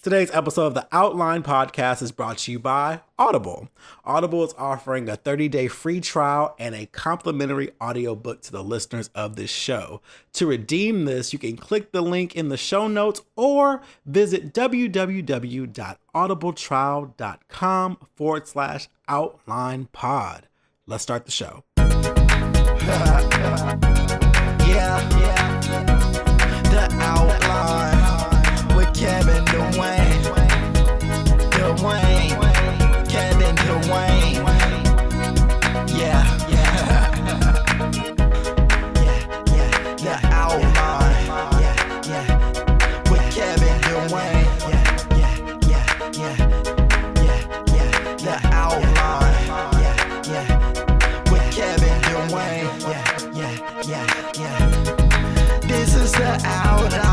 Today's episode of the Outline Podcast is brought to you by Audible. Audible is offering a 30-day free trial and a complimentary audiobook to the listeners of this show. To redeem this, you can click the link in the show notes or visit www.audibletrial.com/outlinepod. Let's start the show. The Outline with Kevin Dwayne. Kevin Dwayne. The Outline. With Kevin Dwayne. The Outline. With Kevin Dwayne. This is the Outline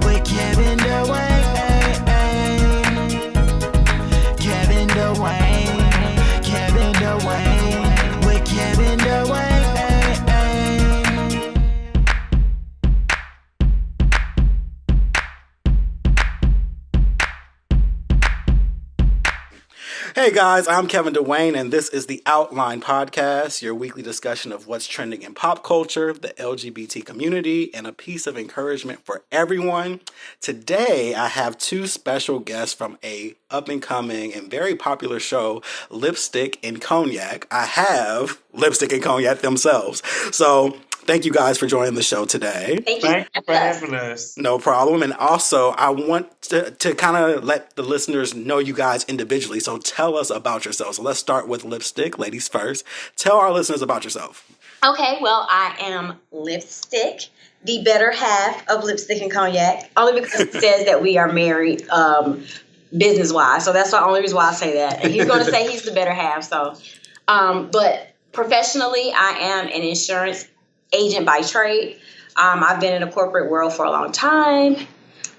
with Kevin Dwayne. Kevin Dwayne. Kevin Dwayne with Kevin Dwayne. Hey guys, I'm Kevin Dwayne, and this is the Outline Podcast, your weekly discussion of what's trending in pop culture, the LGBT community, and a piece of encouragement for everyone. Today, I have two special guests from a up-and-coming and very popular show, Lipstick and Cognac. I have Lipstick and Cognac themselves. So, thank you guys for joining the show today. Thank you for having us. No problem. And also, I want to kind of let the listeners know you guys individually. So tell us about yourself. So let's start with Lipstick. Ladies first. Tell our listeners about yourself. Okay, well, I am Lipstick, the better half of Lipstick and Cognac, only because it says that we are married business-wise. So that's the only reason why I say that. And he's going to say he's the better half. So, but professionally, I am an insurance agent by trade. I've been in the corporate world for a long time,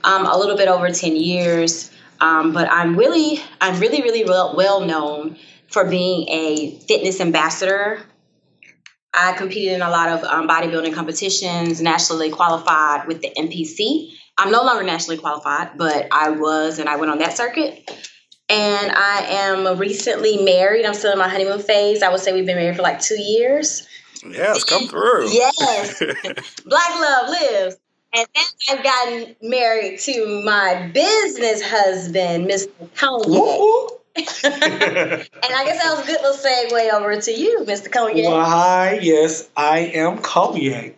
a little bit over 10 years. But I'm really well known for being a fitness ambassador. I competed in a lot of bodybuilding competitions, nationally qualified with the NPC. I'm no longer nationally qualified, but I was, and I went on that circuit. And I am recently married. I'm still in my honeymoon phase. I would say we've been married for like 2 years. Yes, come through. Yes. Black love lives. And then I've gotten married to my business husband, Mr. Cognac. And I guess that was a good little segue over to you, Mr. Cognac. Well, hi. Yes, I am Cognac,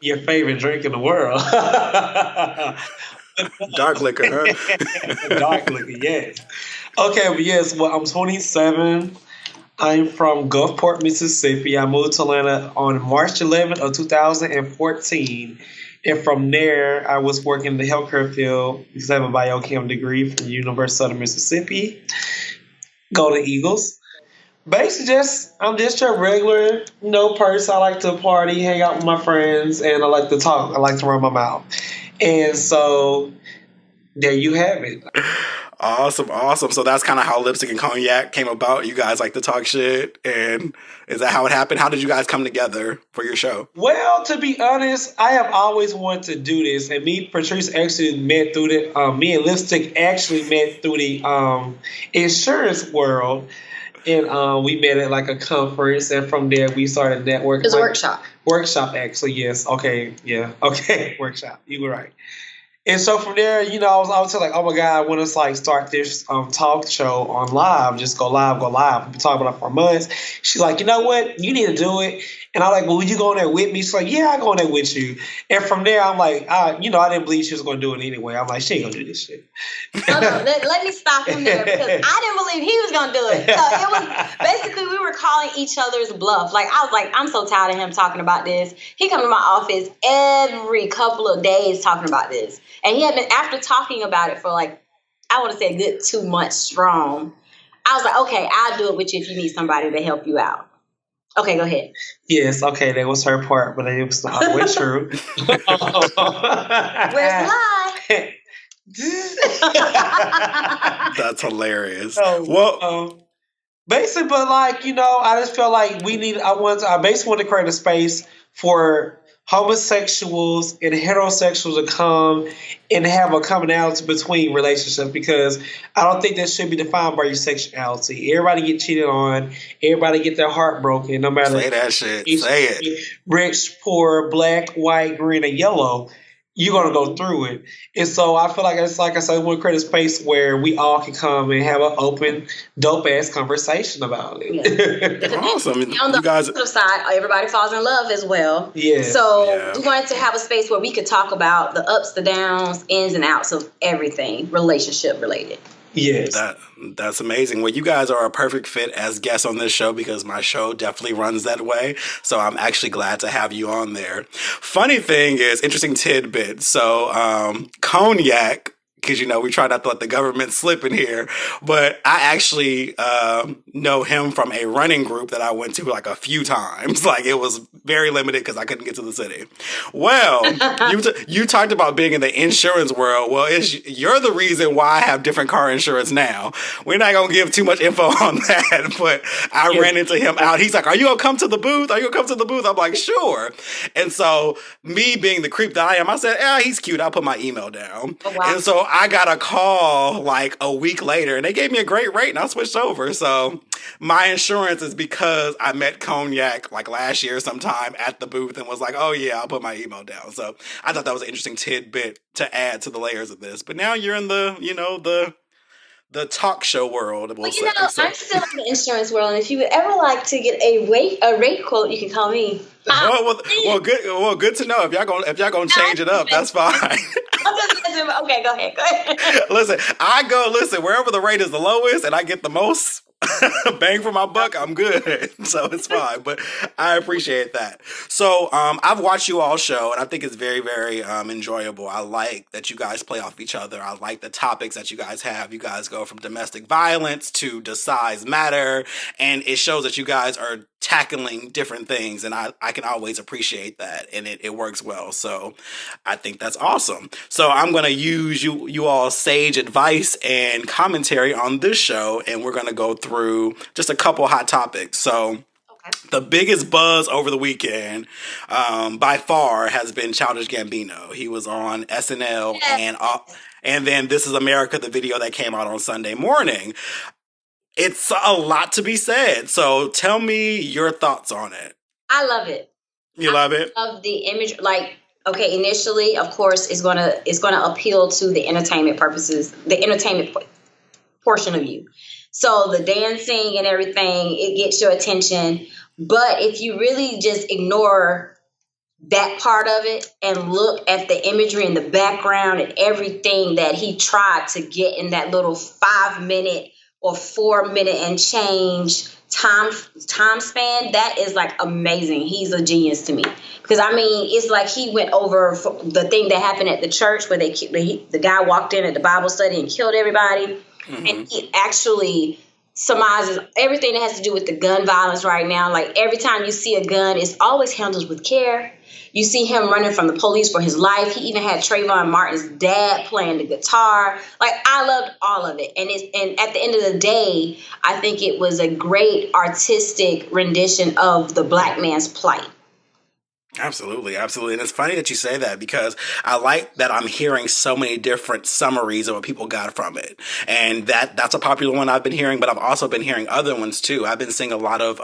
your favorite drink in the world. Dark liquor, huh? Dark liquor, yes. Okay, but yes, well, I'm 27. I'm from Gulfport, Mississippi. I moved to Atlanta on March 11th of 2014. And from there, I was working in the healthcare field because I have a biochem degree from the University of Southern Mississippi. Go to Eagles. Basically, I'm just a regular, person. I like to party, hang out with my friends, and I like to talk. I like to run my mouth. And so there you have it. Awesome. So that's kind of how Lipstick and Cognac came about. You guys like to talk shit, and is that how it happened? How did you guys come together for your show? Well, to be honest, I have always wanted to do this, and me, Patrice, actually met through me and Lipstick actually met through the insurance world, and we met at like a conference, and from there we started networking. It was a workshop. Workshop, actually, yes. Okay, yeah, okay, workshop. You were right. And so from there, I was like, oh my God, I want to start this talk show on live. Just go live. We've been talking about it for months. She's like, you know what? You need to do it. And I'm like, well, would you go on there with me? She's like, yeah, I'll go on there with you. And from there, I'm like, I didn't believe she was going to do it anyway. I'm like, she ain't going to do this shit. Let me stop him there because I didn't believe he was going to do it. So it was basically we were calling each other's bluff. Like, I was like, I'm so tired of him talking about this. He come to my office every couple of days talking about this. And he had been, after talking about it for like, I want to say a good 2 months strong, I was like, okay, I'll do it with you if you need somebody to help you out. Okay, go ahead. Yes, okay, that was her part, but it was not always true. Where's the lie? That's hilarious. So, basically, but I just felt like I basically wanted to create a space for homosexuals and heterosexuals to come and have a commonality between relationships, because I don't think that should be defined by your sexuality. Everybody get cheated on. Everybody get their heart broken, no matter Say that shit. Say it. rich, poor, black, white, green, or yellow. You're gonna go through it, and so I feel like it's like I said, we want to create a space where we all can come and have an open, dope ass conversation about it. Yeah. Awesome. On the You guys, other side, everybody falls in love as well. Yeah. So we wanted to have a space where we could talk about the ups, the downs, ins and outs of everything relationship related. Yes. That's amazing. Well, you guys are a perfect fit as guests on this show because my show definitely runs that way. So I'm actually glad to have you on there. Funny thing is, interesting tidbit. So Cognac, because, we try not to let the government slip in here, but I actually know him from a running group that I went to like a few times. Like it was very limited because I couldn't get to the city. Well, you talked about being in the insurance world. Well, you're the reason why I have different car insurance now. We're not going to give too much info on that, but I ran into him out. He's like, are you going to come to the booth? Are you going to come to the booth? I'm like, sure. And so me being the creep that I am, I said, he's cute. I'll put my email down. Oh, wow. And so I got a call like a week later and they gave me a great rate and I switched over. So my insurance is because I met Cognac like last year sometime at the booth and was like, oh yeah, I'll put my email down. So I thought that was an interesting tidbit to add to the layers of this. But now you're in the talk show world. I'm still in the insurance world, and if you would ever like to get a rate quote, you can call me. Well, good to know. If y'all gonna change it up, that's fine. Okay, go ahead. Listen, wherever the rate is the lowest and I get the most bang for my buck, I'm good. So it's fine. But I appreciate that. So I've watched you all show and I think it's very, very enjoyable. I like that you guys play off each other. I like the topics that you guys have. You guys go from domestic violence to Does Size Matter? And it shows that you guys are tackling different things, and I can always appreciate that, and it works well. So I think that's awesome. So I'm going to use you all sage advice and commentary on this show, and we're going to go through just a couple hot topics. So the biggest buzz over the weekend by far has been Childish Gambino. He was on SNL and then This Is America, the video that came out on Sunday morning. It's a lot to be said. So tell me your thoughts on it. I love it. You love it? I love the image. Like, okay, initially, of course, it's gonna appeal to the entertainment purposes, the entertainment portion of you. So the dancing and everything, it gets your attention. But if you really just ignore that part of it and look at the imagery in the background and everything that he tried to get in that little 5-minute or 4-minute and change time span, that is like amazing. He's a genius to me, because I mean, it's like he went over the thing that happened at the church where the guy walked in at the Bible study and killed everybody. Mm-hmm. And he actually surmises everything that has to do with the gun violence right now. Like every time you see a gun, it's always handled with care. You see him running from the police for his life. He even had Trayvon Martin's dad playing the guitar. Like, I loved all of it. And at the end of the day, I think it was a great artistic rendition of the black man's plight. Absolutely, absolutely. And it's funny that you say that, because I like that I'm hearing so many different summaries of what people got from it. And that's a popular one I've been hearing, but I've also been hearing other ones too. I've been seeing a lot of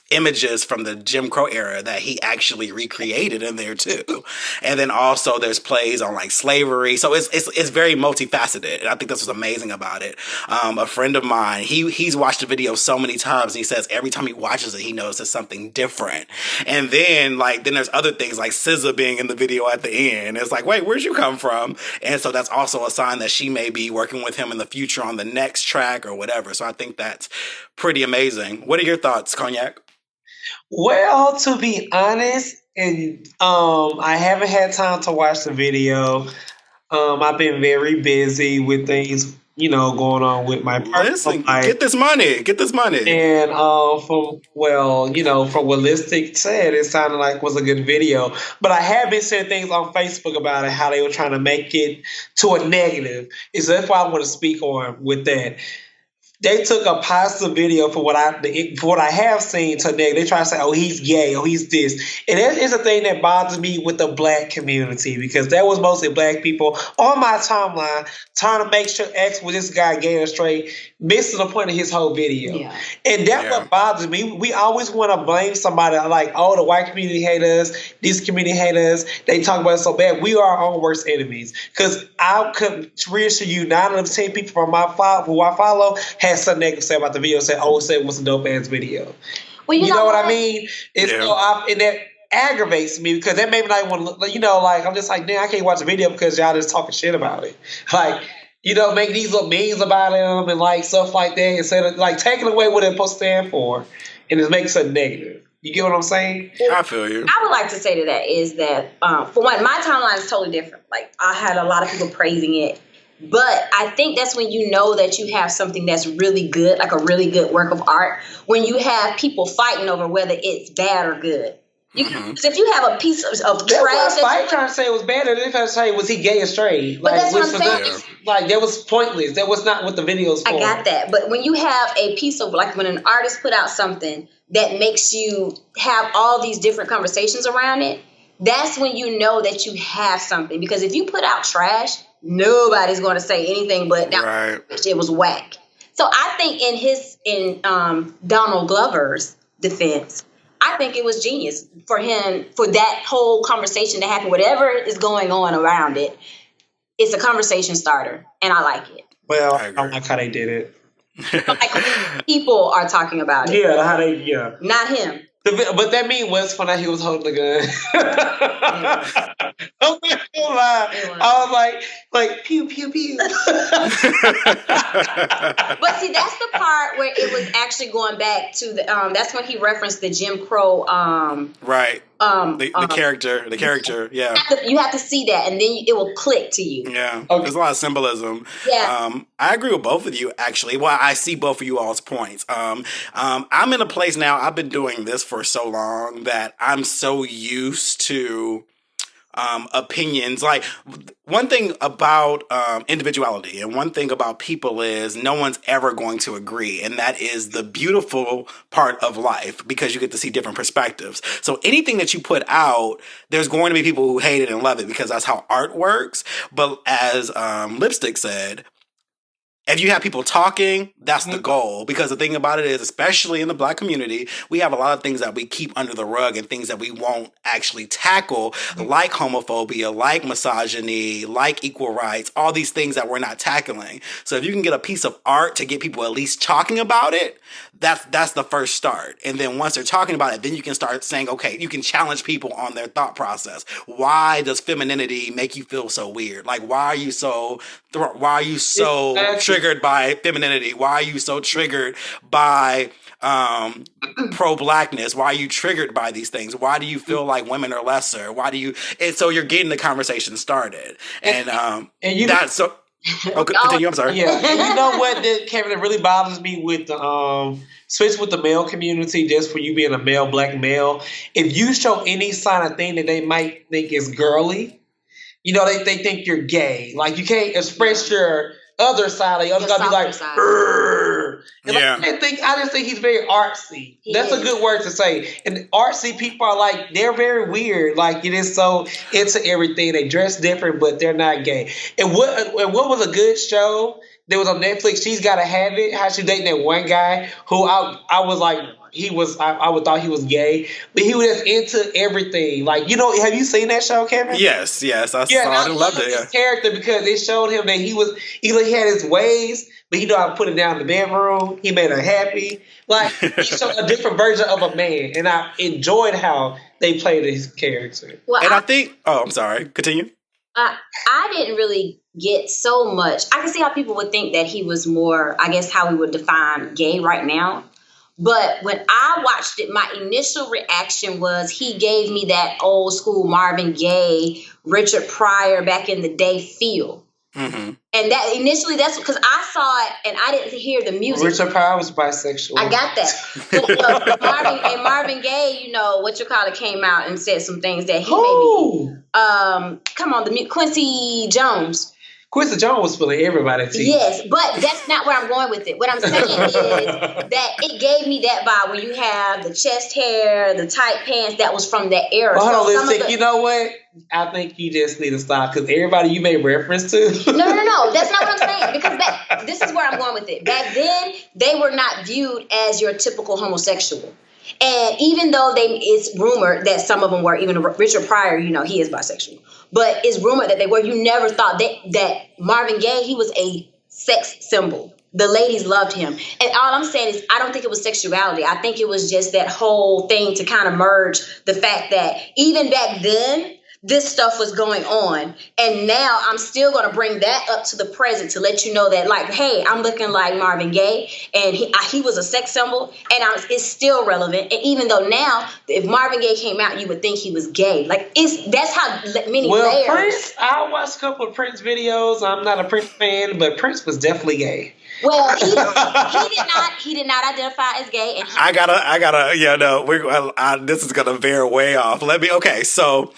images from the Jim Crow era that he actually recreated in there too. And then also there's plays on like slavery. So it's very multifaceted. And I think that's what's amazing about it. A friend of mine, he's watched the video so many times. And he says every time he watches it, he notices something different. And then there's other things like SZA being in the video at the end. It's like, wait, where'd you come from? And so that's also a sign that she may be working with him in the future on the next track or whatever. So I think that's pretty amazing. What are your thoughts, Cognac? Well, to be honest, and I haven't had time to watch the video. I've been very busy with things, going on with my personal life. Get this money. And from what Lipstick said, it sounded like it was a good video. But I have been seeing things on Facebook about it, how they were trying to make it to a negative. So that's why I want to speak on with that. they took a positive video for what I have seen to negative. They try to say, "Oh, he's gay. Oh, he's this," and that is a thing that bothers me with the black community because there was mostly black people on my timeline trying to make sure X was this guy gay or straight, missing the point of his whole video. Yeah. And that's what bothers me. We always want to blame somebody like, "Oh, the white community hate us. This community hate us. They talk about us so bad." We are our own worst enemies. Because I could reassure you, 9 out of 10 people from who I follow had something negative to say about the video. Said, "Oh, it was a dope ass video." Well, you know what I mean? It's and that aggravates me because that made me not want to. Like I'm just like, damn, I can't watch the video because y'all just talking shit about it. Like, make these little memes about him and like stuff like that instead of like taking away what it's supposed to stand for, and it makes it negative. You get what I'm saying? I feel you. I would like to say to that is that, for one, my timeline is totally different. Like, I had a lot of people praising it. But I think that's when you know that you have something that's really good, like a really good work of art, when you have people fighting over whether it's bad or good. If you have a piece of trash... I ain't trying to say it was bad. They're trying to say, was he gay or straight? But that's what I'm saying. Like, that was pointless. That was not what the video's for. I got that. But when you have a piece of, like, when an artist put out something that makes you have all these different conversations around it, that's when you know that you have something. Because if you put out trash, nobody's going to say anything but it was whack. So I think in Donald Glover's defense, I think it was genius for him, for that whole conversation to happen. Whatever is going on around it, it's a conversation starter, and I like it. Well, I don't like how they did it. Like people are talking about it. Yeah, not him. But that meme was fun that he was holding the gun. I'm not gonna lie. I was like pew pew pew. But see, that's the part where it was actually going back to the. That's when he referenced the Jim Crow. Right. The character. Yeah. You have to see that, and then it will click to you. Yeah. Okay. There's a lot of symbolism. Yeah. I agree with both of you, actually. Well, I see both of you all's points. I'm in a place now, I've been doing this for so long that I'm so used to opinions. Like, one thing about individuality and one thing about people is no one's ever going to agree. And that is the beautiful part of life because you get to see different perspectives. So anything that you put out, there's going to be people who hate it and love it because that's how art works. But as Lipstick said, if you have people talking, that's the goal. Because the thing about it is, especially in the Black community, we have a lot of things that we keep under the rug and things that we won't actually tackle, like homophobia, like misogyny, like equal rights, all these things that we're not tackling. So if you can get a piece of art to get people at least talking about it, that's the first start. And then once they're talking about it, then you can start saying, okay, you can challenge people on their thought process. Why does femininity make you feel so weird? Like, why are you so triggered by femininity? Why are you so triggered by pro-blackness? Why are you triggered by these things? Why do you feel like women are lesser? And so you're getting the conversation started. Continue. I'm sorry. Yeah, and you know what, Kevin? It really bothers me with the switch with the male community. Just for you being a male, black male, if you show any sign of thing that they might think is girly, they think you're gay. Like you can't express your other side. Like, other gotta be like, I just think he's very artsy. That's a good word to say. And artsy people are like, they're very weird. Like, it is so into everything. They dress different, but they're not gay. And what was a good show that was on Netflix? She's Gotta Have It. How she dating that one guy who I was like, I would thought he was gay, but he was just into everything. Like, have you seen that show, Kevin? Yes, I saw it and loved it. His character because it showed him that he had his ways, but he knew how to put it down in the bedroom. He made her happy. Like, he showed a different version of a man, and I enjoyed how they played his character. Well, and I think, I'm sorry, continue. I didn't really get so much. I can see how people would think that he was more, I guess, how we would define gay right now. But when I watched it, my initial reaction was he gave me that old school Marvin Gaye, Richard Pryor back in the day feel. Mm-hmm. And that initially, that's because I saw it and I didn't hear the music. Richard Pryor was bisexual. I got that. But, Marvin Gaye, came out and said some things that he made me. Quincy Jones. Quincy Jones was spilling everybody's tea. Yes, but that's not where I'm going with it. What I'm saying is that it gave me that vibe where you have the chest hair, the tight pants. That was from that era. Hold on, So some of Lipstick. You know what? I think you just need to stop because everybody you made reference to. No. That's not what I'm saying. Because this is where I'm going with it. Back then, they were not viewed as your typical homosexual. And even though it's rumored that some of them were, even Richard Pryor, he is bisexual. But it's rumored that they were. You never thought that Marvin Gaye, he was a sex symbol. The ladies loved him. And all I'm saying is I don't think it was sexuality. I think it was just that whole thing to kind of merge the fact that even back then, this stuff was going on. And now I'm still going to bring that up to the present to let you know that, like, hey, I'm looking like Marvin Gaye, and he was a sex symbol, and it's still relevant. And even though now, if Marvin Gaye came out, you would think he was gay. Like, that's how many layers. Prince, I watched a couple of Prince videos. I'm not a Prince fan, but Prince was definitely gay. Well, he did not identify as gay. And this is gonna veer way off. So.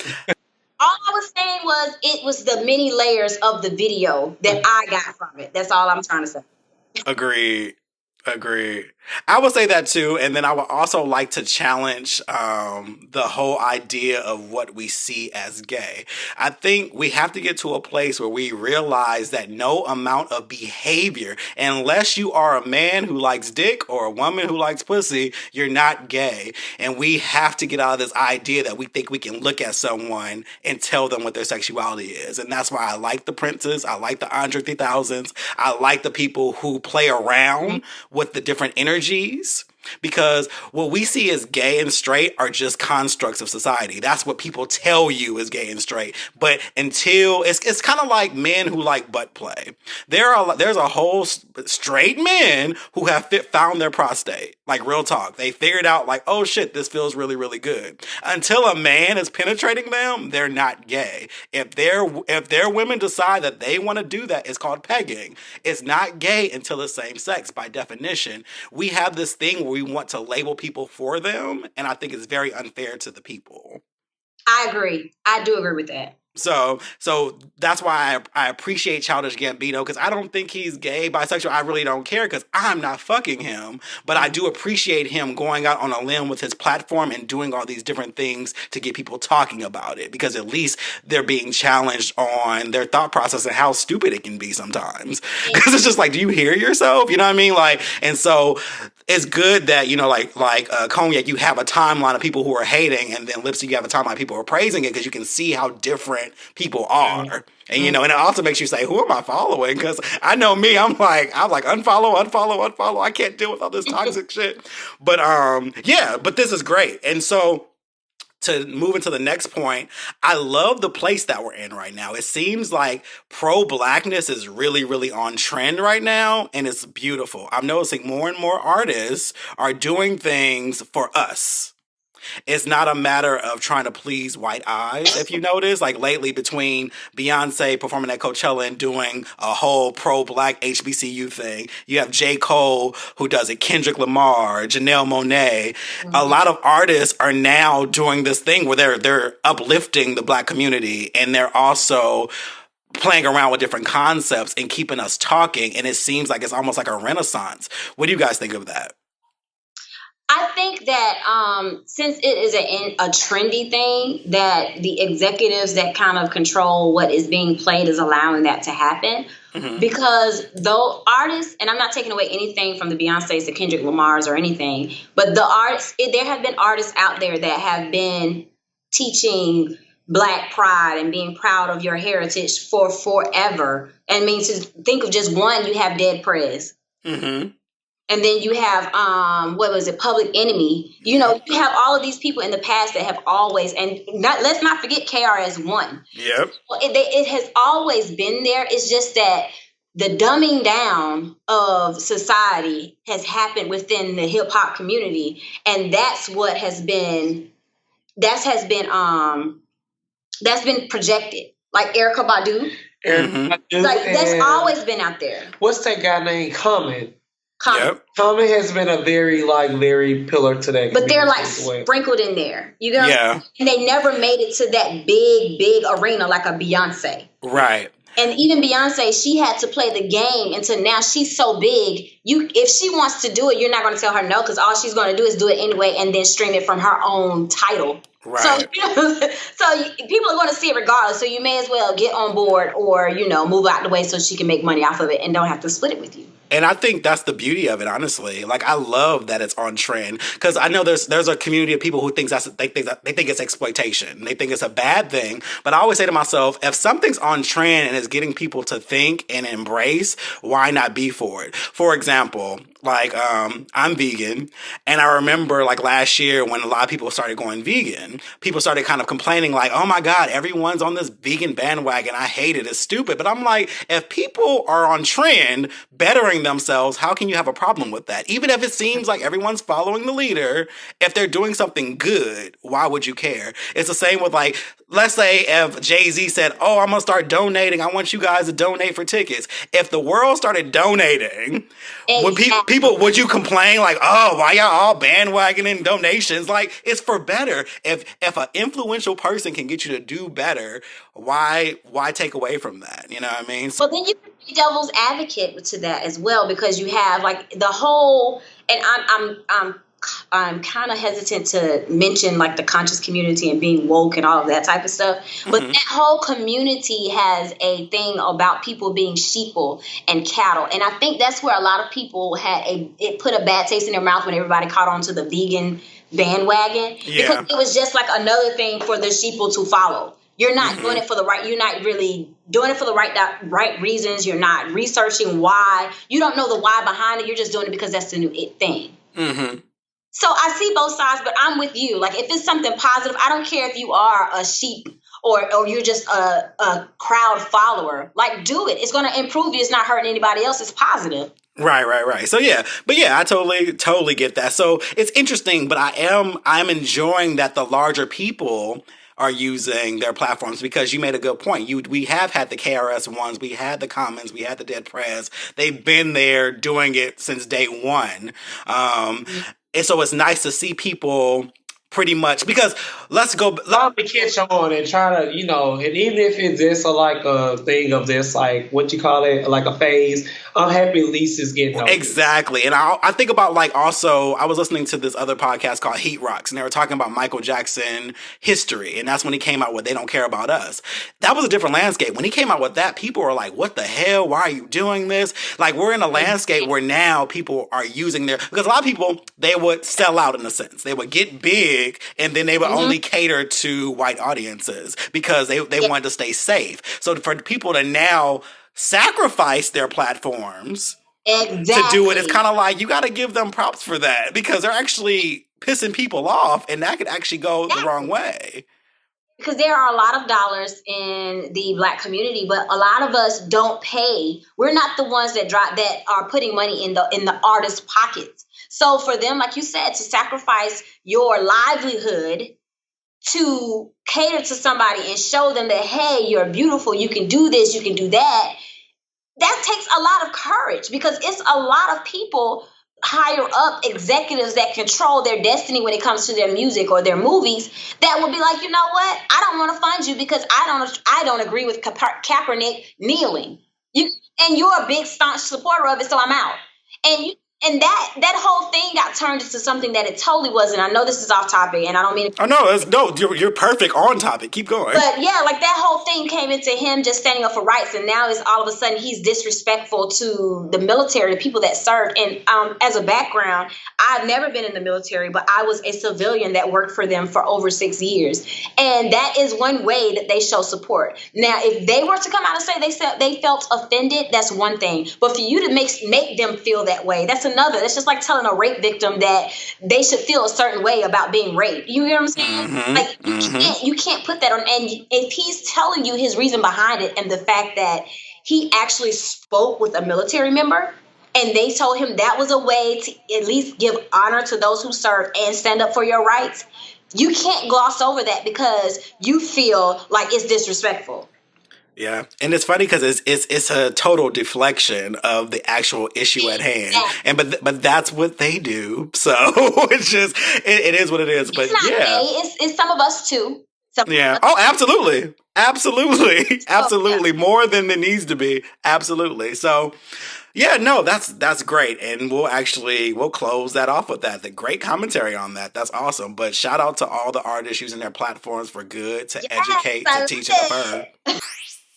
All I was saying was it was the many layers of the video that I got from it. That's all I'm trying to say. Agreed. I would say that too, and then I would also like to challenge the whole idea of what we see as gay. I think we have to get to a place where we realize that no amount of behavior, unless you are a man who likes dick or a woman who likes pussy, you're not gay. And we have to get out of this idea that we think we can look at someone and tell them what their sexuality is. And that's why I like the Princes, I like the Andre 3000s, I like the people who play around with the different energies, because what we see as gay and straight are just constructs of society. That's what people tell you is gay and straight. But until it's kind of like men who like butt play. There's a whole straight men who have found their prostate. Like, real talk. They figured out, like, oh shit, this feels really, really good. Until a man is penetrating them, they're not gay. If their women decide that they want to do that, it's called pegging. It's not gay until it's same sex by definition. We have this thing where we want to label people for them, and I think it's very unfair to the people. I agree. I do agree with that. So that's why I appreciate Childish Gambino, because I don't think he's gay, bisexual. I really don't care because I'm not fucking him. But I do appreciate him going out on a limb with his platform and doing all these different things to get people talking about it, because at least they're being challenged on their thought process and how stupid it can be sometimes. Because it's just like, do you hear yourself? You know what I mean? Like, and so it's good that, like Cognac, you have a timeline of people who are hating, and then Lipstick, you have a timeline of people who are praising it, because you can see how different people are. And and it also makes you say, who am I following? Because I know me, I'm like unfollow. I can't deal with all this toxic shit. But but this is great. And so to move into the next point, I love the place that we're in right now. It seems like pro-blackness is really, really on trend right now, and it's beautiful. I'm noticing more and more artists are doing things for us. It's not a matter of trying to please white eyes, if you notice. Like, lately, between Beyonce performing at Coachella and doing a whole pro-black HBCU thing, you have J. Cole who does it, Kendrick Lamar, Janelle Monae. Mm-hmm. A lot of artists are now doing this thing where they're uplifting the black community, and they're also playing around with different concepts and keeping us talking. And it seems like it's almost like a renaissance. What do you guys think of that? I think that since it is a trendy thing, that the executives that kind of control what is being played is allowing that to happen. Mm-hmm. Because though artists, and I'm not taking away anything from the Beyoncés, the Kendrick Lamars or anything, but the artists, there have been artists out there that have been teaching Black pride and being proud of your heritage for forever. And I mean, to think of just one, you have Dead Prez. Mm-hmm. And then you have, Public Enemy. You have all of these people in the past that have always, and let's not forget KRS-One. Yep. It has always been there. It's just that the dumbing down of society has happened within the hip hop community. And that's what has been projected. Like Erykah Badu. Mm-hmm. Like, that's always been out there. What's that guy named Common? Yep. Common has been a very pillar to that. But they're like sprinkled in there. You know? Yeah. And they never made it to that big arena like a Beyonce. Right. And even Beyonce, she had to play the game until now she's so big. If she wants to do it, you're not going to tell her no, because all she's going to do is do it anyway and then stream it from her own title. Right. So, people are going to see it regardless. So you may as well get on board or, move out the way so she can make money off of it and don't have to split it with you. And I think that's the beauty of it, honestly. Like, I love that it's on trend, because I know there's a community of people who they think it's exploitation. They think it's a bad thing. But I always say to myself, if something's on trend and is getting people to think and embrace, why not be for it? For example, like, I'm vegan, and I remember like last year when a lot of people started going vegan, people started kind of complaining like, oh my God, everyone's on this vegan bandwagon. I hate it. It's stupid. But I'm like, if people are on trend bettering themselves, how can you have a problem with that? Even if it seems like everyone's following the leader, if they're doing something good, why would you care? It's the same with, like, let's say if Jay-Z said, oh, I'm going to start donating. I want you guys to donate for tickets. If the world started donating, would you complain like, oh, why y'all all bandwagoning donations? Like, it's for better. If an influential person can get you to do better, why take away from that? You know what I mean? Well, then you can be devil's advocate to that as well, because you have like the whole, and I'm kind of hesitant to mention like the conscious community and being woke and all of that type of stuff. But that whole community has a thing about people being sheeple and cattle. And I think that's where a lot of people it put a bad taste in their mouth when everybody caught on to the vegan bandwagon. Yeah. Because it was just like another thing for the sheeple to follow. You're not doing it for the right. You're not really doing it for the right reasons. You're not researching why. You don't know the why behind it. You're just doing it because that's the new it thing. Mm-hmm. So I see both sides, but I'm with you. Like, if it's something positive, I don't care if you are a sheep or you're just a crowd follower. Like, do it. It's going to improve you. It's not hurting anybody else. It's positive. Right. So I totally get that. So it's interesting, but I'm enjoying that the larger people are using their platforms, because you made a good point. We have had the KRS ones, we had the Commons, we had the Dead Prez. They've been there doing it since day one. And so it's nice to see people pretty much, because let's go. Let me catch on and try to, and even if it's just like a thing of this, like what you call it, like a phase, I'm happy at least it's getting over. Exactly. And I think about, like, also, I was listening to this other podcast called Heat Rocks, and they were talking about Michael Jackson history. And that's when he came out with They Don't Care About Us. That was a different landscape. When he came out with that, people were like, what the hell? Why are you doing this? Like, we're in a landscape where now people are using because a lot of people, they would sell out in a sense. They would get big, and then they would only cater to white audiences because they wanted to stay safe. So for people to now sacrifice their platforms to do it, it's kind of like, you got to give them props for that, because they're actually pissing people off, and that could actually go the wrong way. Because there are a lot of dollars in the Black community, but a lot of us don't pay. We're not the ones that are putting money in the artist's pockets. So for them, like you said, to sacrifice your livelihood to cater to somebody and show them that, hey, you're beautiful, you can do this, you can do that, that takes a lot of courage, because it's a lot of people higher up, executives that control their destiny when it comes to their music or their movies, that would be like, you know what? I don't want to fund you because I don't agree with Kaepernick kneeling. And you're a big staunch supporter of it, so I'm out. And that whole thing got turned into something that it totally wasn't. I know this is off topic, and I don't mean to... Oh, no, you're perfect on topic. Keep going. But yeah, like that whole thing came into him just standing up for rights, and now it's all of a sudden he's disrespectful to the military, the people that served. And as a background, I've never been in the military, but I was a civilian that worked for them for over 6 years. And that is one way that they show support. Now, if they were to come out and say they felt offended, that's one thing. But for you to make them feel that way, that's another. That's just like telling a rape victim that they should feel a certain way about being raped. You hear what I'm saying? Like, you can't put that on. And if he's telling you his reason behind it, and the fact that he actually spoke with a military member, and they told him that was a way to at least give honor to those who serve and stand up for your rights, you can't gloss over that because you feel like it's disrespectful. Yeah, and it's funny because it's a total deflection of the actual issue at hand, but that's what they do. So it's just it is what it is. But it's not it's some of us too. Yeah. Oh, absolutely. Absolutely. Absolutely. More than it needs to be. Absolutely. So, yeah, no, that's great. And we'll close that off with that. The great commentary on that. That's awesome. But shout out to all the artists using their platforms for good, to educate, to teach, and affirm.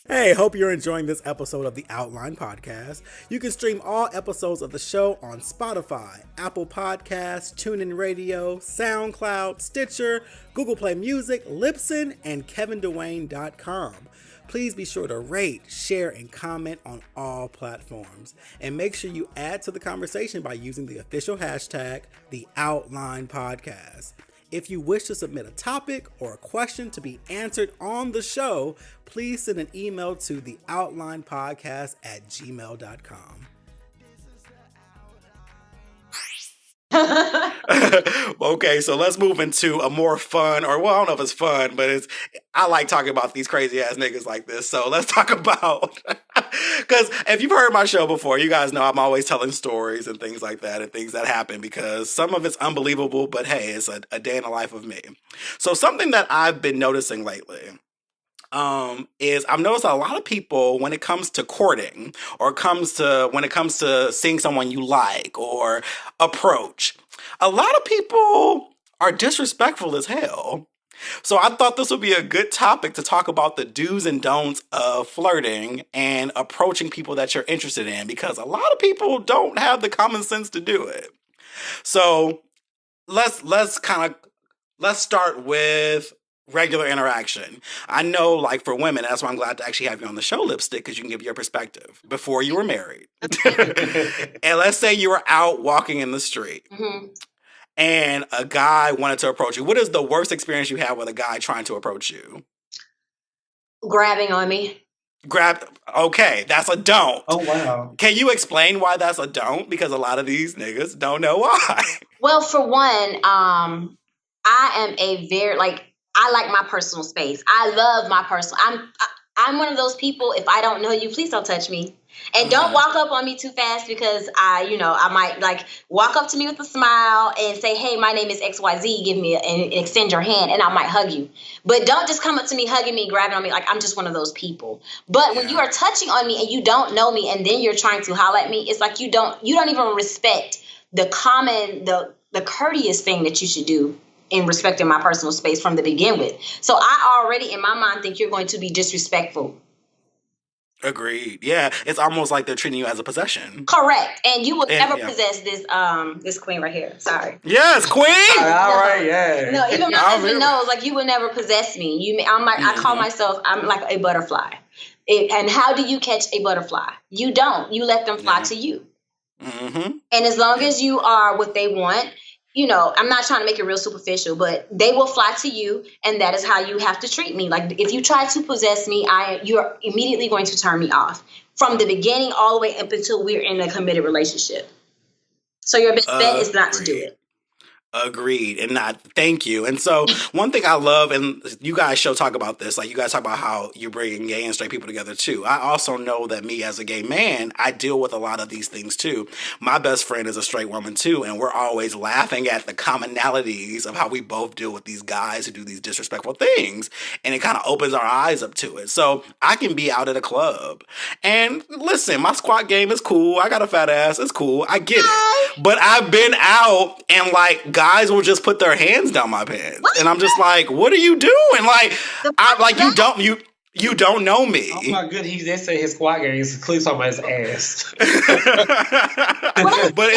Hey, hope you're enjoying this episode of the Outline Podcast. You can stream all episodes of the show on Spotify, Apple Podcasts, TuneIn Radio, SoundCloud, Stitcher, Google Play Music, Libsyn, and KevinDewayne.com. Please be sure to rate, share, and comment on all platforms. And make sure you add to the conversation by using the official hashtag, the Outline Podcast. If you wish to submit a topic or a question to be answered on the show, please send an email to theoutlinepodcast@gmail.com. Okay, so let's move into a more fun, or well, I don't know if it's fun, but I like talking about these crazy ass niggas like this. So let's talk about, because if you've heard my show before, you guys know I'm always telling stories and things like that and things that happen, because some of it's unbelievable, but hey, it's a day in the life of me. So something that I've been noticing lately is I've noticed a lot of people, when it comes to courting, or when it comes to seeing someone you like or approach, a lot of people are disrespectful as hell. So I thought this would be a good topic to talk about the do's and don'ts of flirting and approaching people that you're interested in, because a lot of people don't have the common sense to do it. So let's start with regular interaction. I know, like, for women, that's why I'm glad to actually have you on the show, Lipstick, because you can give your perspective before you were married. And let's say you were out walking in the street, and a guy wanted to approach you. What is the worst experience you had with a guy trying to approach you? Grabbing on me. Okay, that's a don't. Oh, wow. Can you explain why that's a don't? Because a lot of these niggas don't know why. Well, for one, I am I like my personal space. I love my personal. I'm one of those people. If I don't know you, please don't touch me, and don't walk up on me too fast, because I might like walk up to me with a smile and say, "Hey, my name is XYZ. Give me and extend your hand, and I might hug you." But don't just come up to me, hugging me, grabbing on me. Like, I'm just one of those people. But when you are touching on me and you don't know me, and then you're trying to holler at me, it's like you don't even respect the courteous thing that you should do in respecting my personal space from the begin with. So I already, in my mind, think you're going to be disrespectful. Agreed. Yeah, it's almost like they're treating you as a possession. Correct. And you will never possess this queen right here. Sorry. Yes, queen. All right, yeah. No, even my husband knows, like, you will never possess me. I call myself, I'm like a butterfly. And how do you catch a butterfly? You don't. You let them fly to you. And as long as you are what they want, I'm not trying to make it real superficial, but they will fly to you, and that is how you have to treat me. Like, if you try to possess me, you're immediately going to turn me off from the beginning all the way up until we're in a committed relationship. So your best bet is not to do it. Agreed. And thank you. And so one thing I love, and you guys talk about this, like, you guys talk about how you're bringing gay and straight people together too. I also know that me as a gay man, I deal with a lot of these things too. My best friend is a straight woman too, and we're always laughing at the commonalities of how we both deal with these guys who do these disrespectful things, and it kind of opens our eyes up to it. So I can be out at a club, and listen, my squat game is cool. I got a fat ass. It's cool. I get it. But I've been out, and like, guys will just put their hands down my pants, and I'm just like, "What are you doing?" Like, you don't know me. Oh my goodness, they say his squat game is clearly talking about his ass. But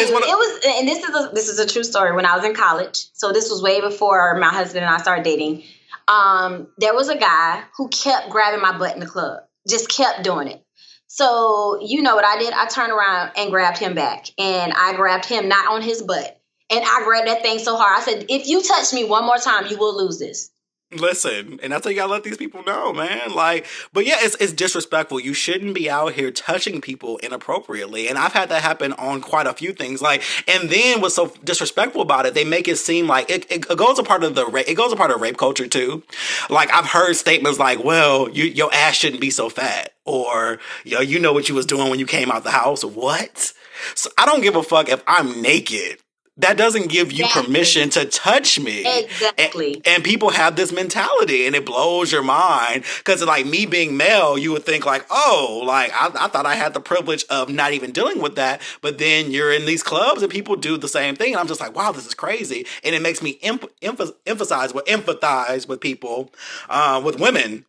this is a true story. When I was in college, so this was way before my husband and I started dating. There was a guy who kept grabbing my butt in the club, just kept doing it. So you know what I did? I turned around and grabbed him back, and I grabbed him not on his butt. And I grabbed that thing so hard. I said, if you touch me one more time, you will lose this. Listen, and that's how you gotta let these people know, man. Like, but yeah, it's disrespectful. You shouldn't be out here touching people inappropriately. And I've had that happen on quite a few things. Like, and then what's so disrespectful about it, they make it seem like it goes a part of rape culture too. Like, I've heard statements like, well, your ass shouldn't be so fat, or you know what you was doing when you came out the house. What? So I don't give a fuck if I'm naked. that doesn't give you Exactly. permission to touch me. Exactly. And people have this mentality, and it blows your mind. Because, like, me being male, you would think, like, oh, like, I thought I had the privilege of not even dealing with that. But then you're in these clubs, and people do the same thing. And I'm just like, wow, this is crazy. And it makes me empathize with people, with women.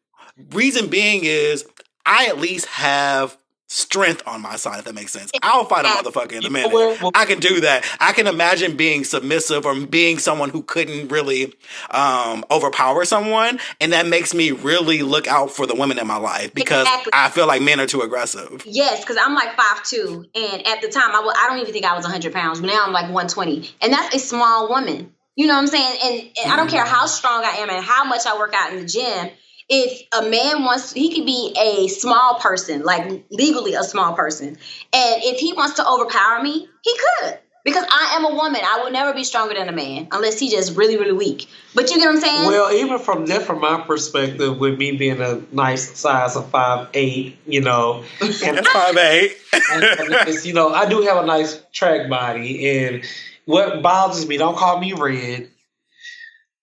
Reason being is I at least have strength on my side, if that makes sense. I'll fight a motherfucker in a minute. I can do that. I can imagine being submissive or being someone who couldn't really overpower someone, and that makes me really look out for the women in my life because I feel like men are too aggressive. Yes, because I'm like 5'2", and at the time I don't even think I was 100 pounds, but now I'm like 120, and that's a small woman. You know what I'm saying? And I don't care how strong I am and how much I work out in the gym. If a man wants, he could be a small person, like legally a small person. And if he wants to overpower me, he could. Because I am a woman. I will never be stronger than a man unless he's just really, really weak. But you get what I'm saying? Well, even from my perspective, with me being a nice size of 5'8", you know. And that's 5'8". You know, I do have a nice track body. And what bothers me, don't call me red.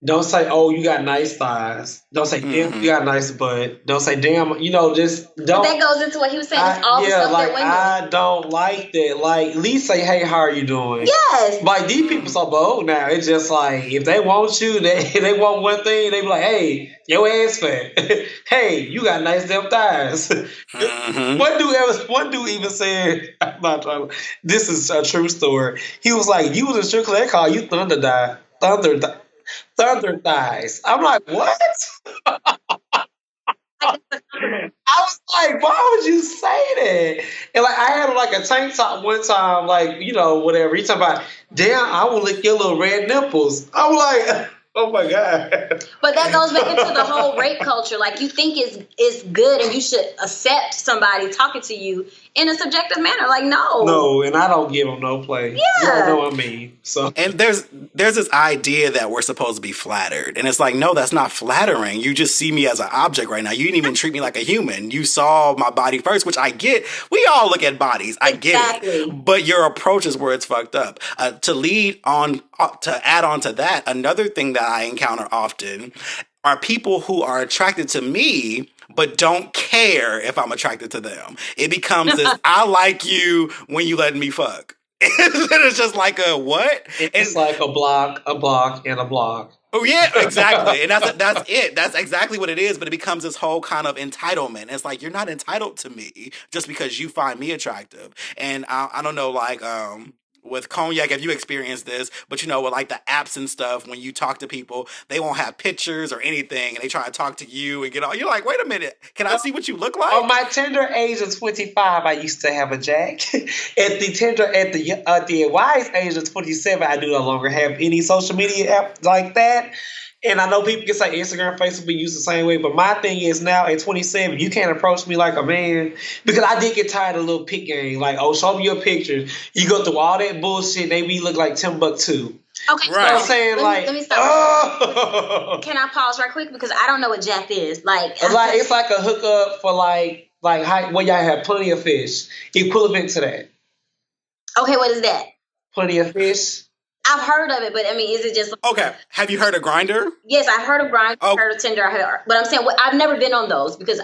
Don't say, oh, you got nice thighs. Don't say, damn, you got nice butt. Don't say, damn, you know, just don't. But that goes into what he was saying. It's all the stuff that women. I don't like that. Like, at least say, hey, how are you doing? Yes. Like, these people so bold now. It's just like, if they want you, they want one thing, they be like, hey, your ass fat. Hey, you got nice damn thighs. One dude even said, I'm not trying to, this is a true story. He was like, you was in strip club, they call you Thunder thighs. I'm like, what? I was like, why would you say that? And like, I had like a tank top one time, like, you know, whatever. He talking about, damn, I will lick your little red nipples. I'm like, oh my God. But that goes back into the whole rape culture. Like, you think it's good and you should accept somebody talking to you in a subjective manner. Like, no. No, and I don't give them no play. Yeah. You don't know what I mean. So. And there's this idea that we're supposed to be flattered. And it's like, no, that's not flattering. You just see me as an object right now. You didn't even treat me like a human. You saw my body first, which I get. We all look at bodies. I get it. But your approach is where it's fucked up. To add on to that, another thing that I encounter often are people who are attracted to me but don't care if I'm attracted to them. It becomes this, I like you when you let me fuck. It's just like a what? It's like a block, and a block. Oh yeah, exactly. And that's it. That's exactly what it is. But it becomes this whole kind of entitlement. It's like, you're not entitled to me just because you find me attractive. And I don't know, like, with Cognac, if you experienced this, but you know, with like the apps and stuff, when you talk to people, they won't have pictures or anything, and they try to talk to you and get all. You're like, wait a minute, can I see what you look like? On my tender age of 25, I used to have a jack. At the wise age of 27, I do no longer have any social media app like that. And I know people can say Instagram, Facebook be used the same way, but my thing is now at 27, you can't approach me like a man because I did get tired of the little pick game. Like, oh, show me your pictures. You go through all that bullshit, they be look like Timbuktu. Okay, right. You know what I'm saying? Let me stop. Oh. Can I pause right quick because I don't know what Jack is. Like it's like a hookup for like y'all have plenty of fish. Equivalent to that. Okay, what is that? Plenty of fish. I've heard of it, but I mean, is it just okay? Have you heard of Grindr? Yes, I've heard of Grindr. I've heard of Tinder. But I'm saying I've never been on those because.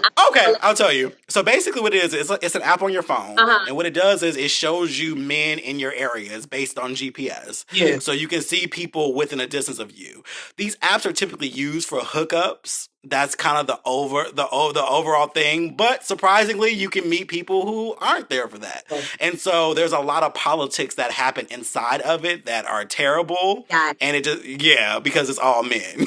I'll tell you. So basically, what it is, it's an app on your phone, and what it does is it shows you men in your areas based on GPS. Yeah. So you can see people within a distance of you. These apps are typically used for hookups. That's kind of the overall thing. But surprisingly, you can meet people who aren't there for that. Okay. And so there's a lot of politics that happen inside of it that are terrible. Got it. And it just, because it's all men.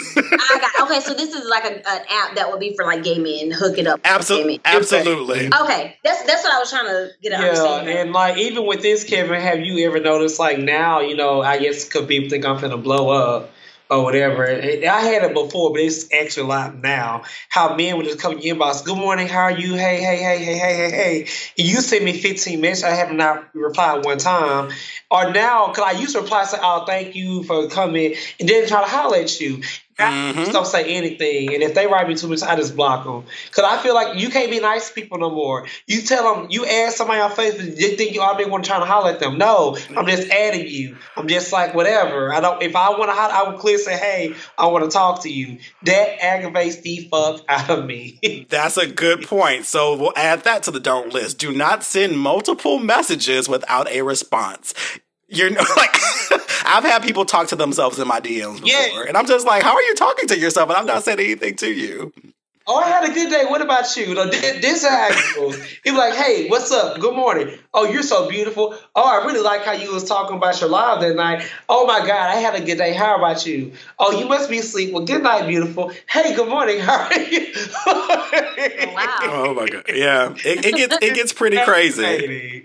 Okay, so this is like an app that would be for like gay men, hook it up. Absolutely. Okay, that's what I was trying to get an understanding. And like even with this, Kevin, have you ever noticed like now, you know, I guess because people think I'm finna blow up or whatever. I had it before, but it's actually a lot now. How men would just come in your inbox, good morning, how are you? Hey. And you send me 15 messages, I have not replied one time. Or now, because I used to reply, say, oh, thank you for coming, and then try to holler at you. I just don't say anything. And if they write me too much, I just block them. Because I feel like you can't be nice to people no more. You tell them, you add somebody on Facebook, you think you already want to try to holler at them. No, I'm just adding you. I'm just like, whatever. If I want to holler, I would clearly say, hey, I want to talk to you. That aggravates the fuck out of me. That's a good point. So we'll add that to the don't list. Do not send multiple messages without a response. You're like, I've had people talk to themselves in my DMs before, and I'm just like, how are you talking to yourself? And I'm not saying anything to you. Oh, I had a good day. What about you? This is how it goes. He be like, hey, what's up? Good morning. Oh, you're so beautiful. Oh, I really like how you was talking about your live that night. Oh, my God, I had a good day. How about you? Oh, you must be asleep. Well, good night, beautiful. Hey, good morning. How are you? Wow. Oh, my God. Yeah. It gets pretty crazy.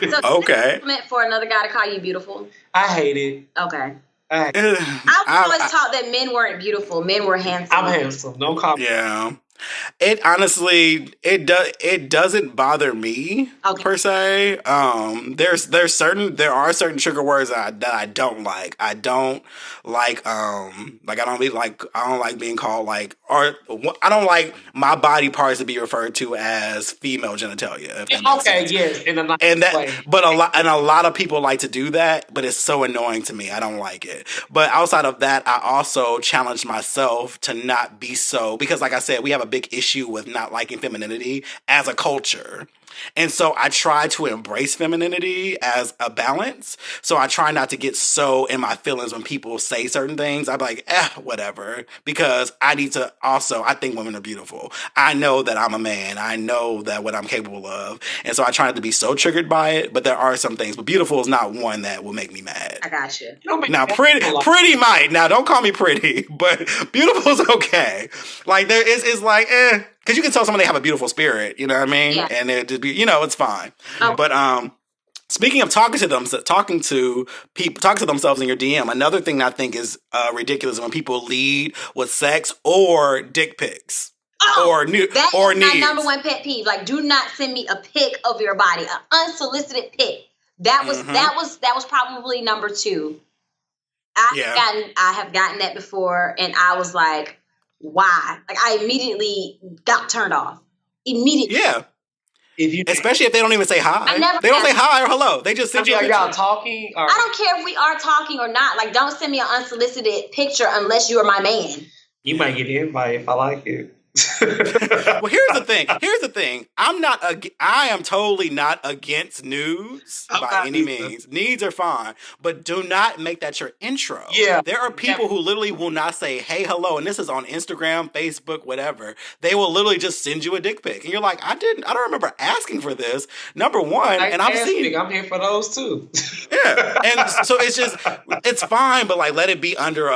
So Okay. Meant for another guy to call you beautiful? I hate it. Okay. I I was always taught that men weren't beautiful. Men were handsome. I'm handsome. No comment. Yeah. It honestly, it doesn't bother me per se. There are certain trigger words that I don't like. I don't like I don't like being called like, or I don't like my body parts to be referred to as female genitalia. Okay, yes, in a nice way. But a lot of people like to do that, but it's so annoying to me. I don't like it. But outside of that, I also challenge myself to not be so, because like I said, we have a big issue with not liking femininity as a culture. And so I try to embrace femininity as a balance. So I try not to get so in my feelings when people say certain things. I'm like, whatever. Because I think women are beautiful. I know that I'm a man. I know that what I'm capable of. And so I try not to be so triggered by it. But there are some things. But beautiful is not one that will make me mad. I got you. Now, pretty might. Now, don't call me pretty. But beautiful is okay. Like, it's like, because you can tell someone they have a beautiful spirit, you know what I mean? Yeah. And it just be, it's fine. Oh. But speaking of talking to themselves in your DM, another thing that I think is ridiculous is when people lead with sex or dick pics. Or nudes. That is my number one pet peeve. Like, do not send me a pic of your body, an unsolicited pic. That was probably number two. I have gotten that before, and I was like, why? Like, I immediately got turned off. Immediately. Yeah. Especially if they don't even say hi. They don't say hi or hello. They just send you a picture. Y'all talking? Or? I don't care if we are talking or not. Like, don't send me an unsolicited picture unless you are my man. You might get an invite if I like it. Well, here's the thing. I am totally not against nudes by any means. Needs are fine, but do not make that your intro. Yeah. There are people who literally will not say, hey, hello, and this is on Instagram, Facebook, whatever. They will literally just send you a dick pic. And you're like, I don't remember asking for this. Number one, and I'm here for those too. Yeah. And so it's fine, but like let it be under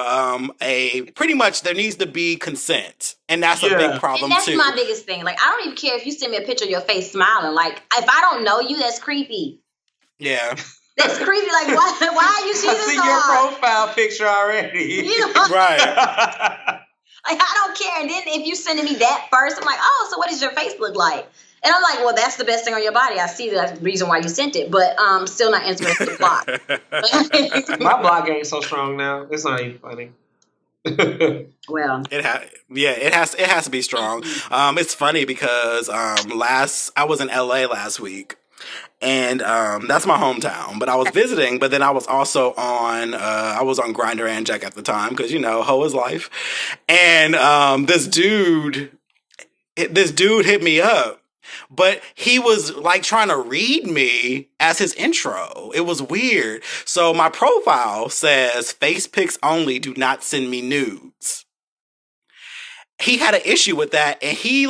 pretty much there needs to be consent. And that's a big problem, and that's too. my biggest thing. Like, I don't even care if you send me a picture of your face smiling. Like, if I don't know you, that's creepy. Yeah. That's creepy. Like, why are you cheating so I see your profile picture already. Right. Like, I don't care. And then if you sending me that first, I'm like, oh, so what does your face look like? And I'm like, well, that's the best thing on your body. I see that's the reason why you sent it, but still not interested to block. My block ain't so strong now. It's not even funny. Well, it has to be strong. It's funny because I was in LA last week, and that's my hometown. But I was visiting. But then I was also on Grindr and Jack at the time because hoe is life. And this dude hit me up. But he was like trying to read me as his intro. It was weird. So my profile says, face pics only, do not send me nudes. He had an issue with that, and he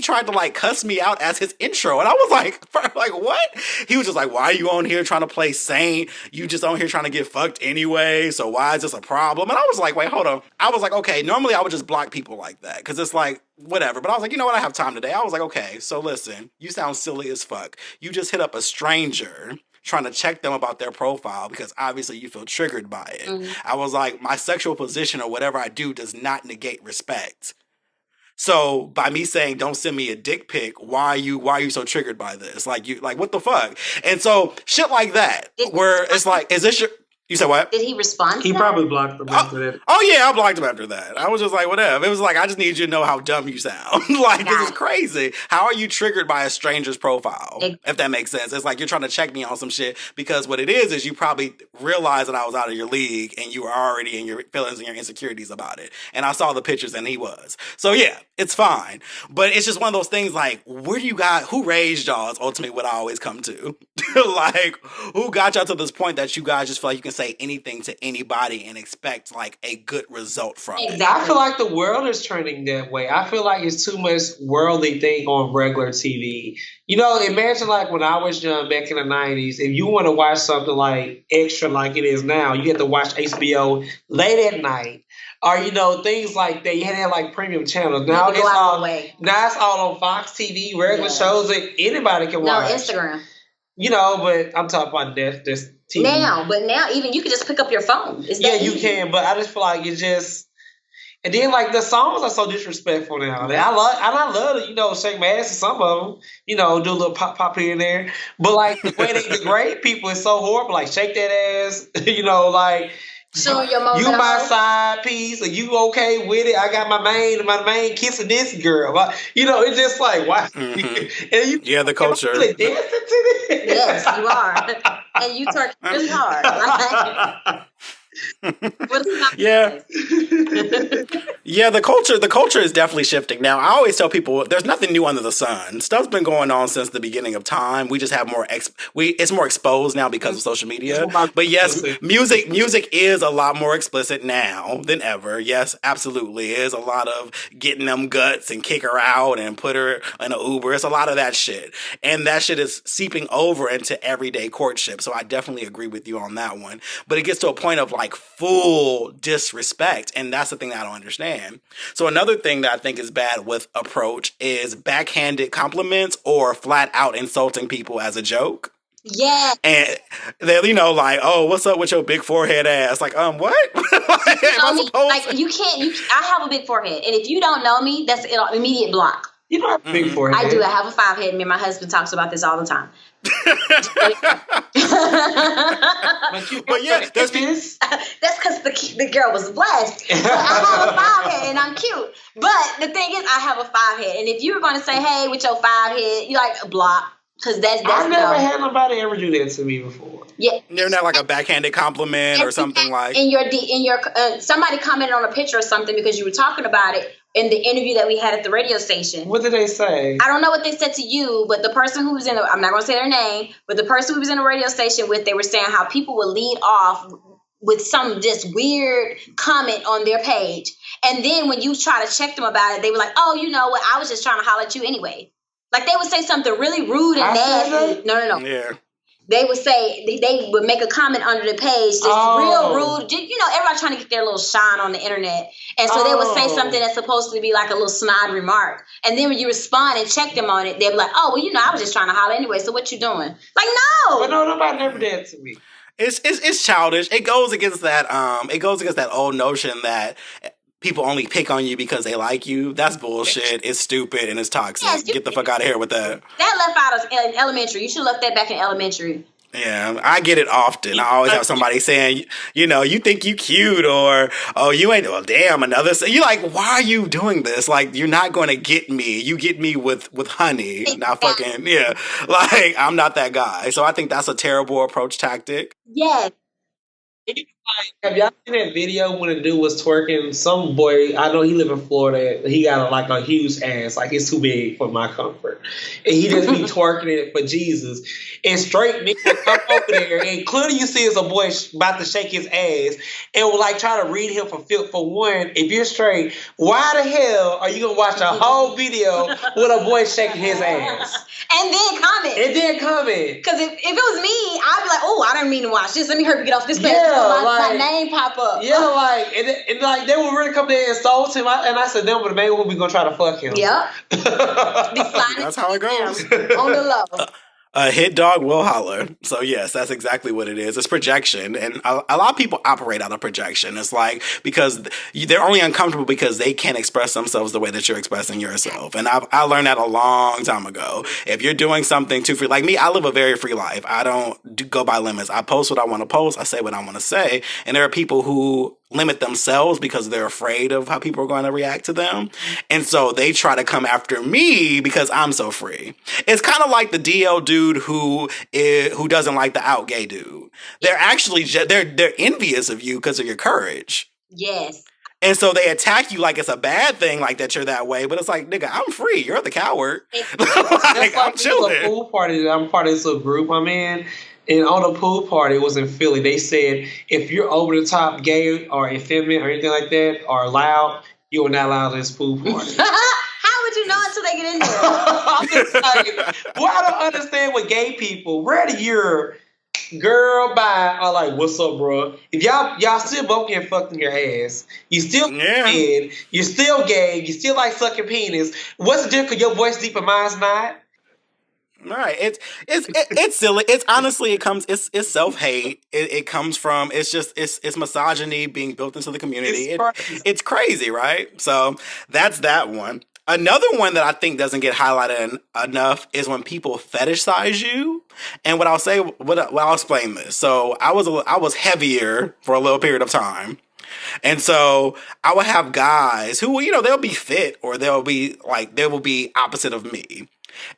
tried to cuss me out as his intro, and I was like, what? He was just like, why are you on here trying to play saint? You just on here trying to get fucked anyway, so why is this a problem? And I was like, wait, hold on. I was like, okay, normally I would just block people like that, because it's like, whatever. But I was like, you know what, I have time today. I was like, okay, so listen, you sound silly as fuck. You just hit up a stranger trying to check them about their profile because obviously you feel triggered by it. Mm-hmm. I was like, my sexual position or whatever I do does not negate respect. So by me saying don't send me a dick pic, why are you so triggered by this? Like what the fuck? And so shit like that, where it's like, is this your You said what? Did he respond to He that? probably blocked them after that. Oh yeah, I blocked him after that. I was just like, whatever. It was like, I just need you to know how dumb you sound. Like, this is crazy. How are you triggered by a stranger's profile? If that makes sense. It's like you're trying to check me on some shit, because what it is you probably realized that I was out of your league and you were already in your feelings and your insecurities about it. And I saw the pictures and he was. So yeah, it's fine. But it's just one of those things like, where do you guys, who raised y'all is ultimately what I always come to. Like, who got y'all to this point that you guys just feel like you can say anything to anybody and expect like a good result from it? I feel like the world is trending that way. I feel like it's too much worldly thing on regular TV. You know, imagine like when I was young back in the 90s, if you want to watch something like extra like it is now, you had to watch HBO late at night. Or, you know, things like that. You had to have like premium channels. Now it's all on Fox TV, regular shows that anybody can watch. No, Instagram. You know, but I'm talking about this TV. Now even you can just pick up your phone. You can, but I just feel like it's just. And then like the songs are so disrespectful now. I love to, you know, shake my ass to some of them, you know, do a little pop here and there. But like the way they degrade people is so horrible. Like shake that ass, you know, like. Showing your moment. You my side piece, are you okay with it? I got my main kissing this girl. You know, it's just like, why? Mm-hmm. And the culture. Really dancing to this? Yes, you are. And you twerk really hard. Yeah. Yeah, the culture is definitely shifting. Now, I always tell people there's nothing new under the sun. Stuff's been going on since the beginning of time. We just have more it's more exposed now because of social media. But yes, music is a lot more explicit now than ever. Yes, absolutely. It is a lot of getting them guts and kick her out and put her in an Uber. It's a lot of that shit. And that shit is seeping over into everyday courtship. So I definitely agree with you on that one. But it gets to a point of like full disrespect, and that's the thing that I don't understand. So another thing that I think is bad with approach is backhanded compliments or flat out insulting people as a joke. Yeah. And they're, you know, like, oh, what's up with your big forehead ass? Like, what? I have a big forehead, and if you don't know me, that's an immediate block. You don't have a big forehead. I do. I have a 5 head. Me and my husband talks about this all the time. But yeah, that's because the girl was blessed. But I have a 5 head and I'm cute. But the thing is, I have a 5 head, and if you were going to say, "Hey, with your 5 head," you like block, because that's I've never had nobody ever do that to me before. Yeah, they're not like a backhanded compliment or something like. In your somebody commented on a picture or something because you were talking about it in the interview that we had at the radio station. What did they say? I don't know what they said to you, but the person who was I'm not going to say their name, but the person who was in the radio station with, they were saying how people would lead off with some just weird comment on their page. And then when you try to check them about it, they were like, oh, you know what? I was just trying to holler at you anyway. Like they would say something really rude and nasty. No. Yeah. They would say, they would make a comment under the page, just real rude. You know, everybody trying to get their little shine on the internet. And so they would say something that's supposed to be like a little snide remark. And then when you respond and check them on it, they'd be like, oh, well, you know, I was just trying to holler anyway. So what you doing? Like, no. But no, nobody never did that to me. It's childish. It goes against that old notion that people only pick on you because they like you. That's bullshit. It's stupid and it's toxic. Yes, get the fuck out of here with that. That left out of elementary. You should have left that back in elementary. Yeah, I get it often. I always have somebody saying, you know, you think you cute, or, oh, you ain't, well, damn, another. You're like, why are you doing this? Like, you're not going to get me. You get me with honey, not fucking, yeah. Like, I'm not that guy. So I think that's a terrible approach tactic. Yes. Have y'all seen that video when the dude was twerking? Some boy, I know he live in Florida. He got like a huge ass, like it's too big for my comfort, and he just be twerking it for Jesus. And straight niggas come over there, and clearly you see it's a boy about to shake his ass, and will like try to read him for one. If you're straight, why the hell are you gonna watch a whole video with a boy shaking his ass? And then comment. Because if it was me, I'd be like, oh, I didn't mean to watch this. Let me hurry up, get off this page. My name pop up. Yeah, like, and like they would really come there and insult him. And I said, no, but maybe we'll be gonna try to fuck him. Yep. That's how it goes. On the low. A hit dog will holler. So yes, that's exactly what it is. It's projection, and a lot of people operate out of projection. It's like because they're only uncomfortable because they can't express themselves the way that you're expressing yourself. And I learned that a long time ago. If you're doing something too free, like me, I live a very free life. I don't go by limits. I post what I want to post. I say what I want to say. And there are people who limit themselves because they're afraid of how people are going to react to them. And so they try to come after me because I'm so free. It's kind of like the DL dude who doesn't like the out gay dude. They're actually, they're envious of you because of your courage. Yes. And so they attack you like it's a bad thing, like that you're that way. But it's like, nigga, I'm free. You're the coward. Like, I'm chilling. A pool party that I'm part of this little group I'm in. And on the pool party, it was in Philly. They said if you're over the top gay or effeminate or anything like that or loud, you are not allowed in this pool party. How would you know until they get in there? I'm just like, well, I don't understand what gay people, ready your girl bye are like, what's up, bro? If y'all still both getting fucked in your ass, you still dead, you're still gay, you still like sucking penis. What's the difference? Your voice deep and mine's not. Right. It's silly. It's honestly, it's self-hate. It comes from, it's misogyny being built into the community. It's crazy, right? So that's that one. Another one that I think doesn't get highlighted enough is when people fetishize you. And what I'll explain this. So I was heavier for a little period of time. And so I would have guys who, they'll be fit or they will be opposite of me.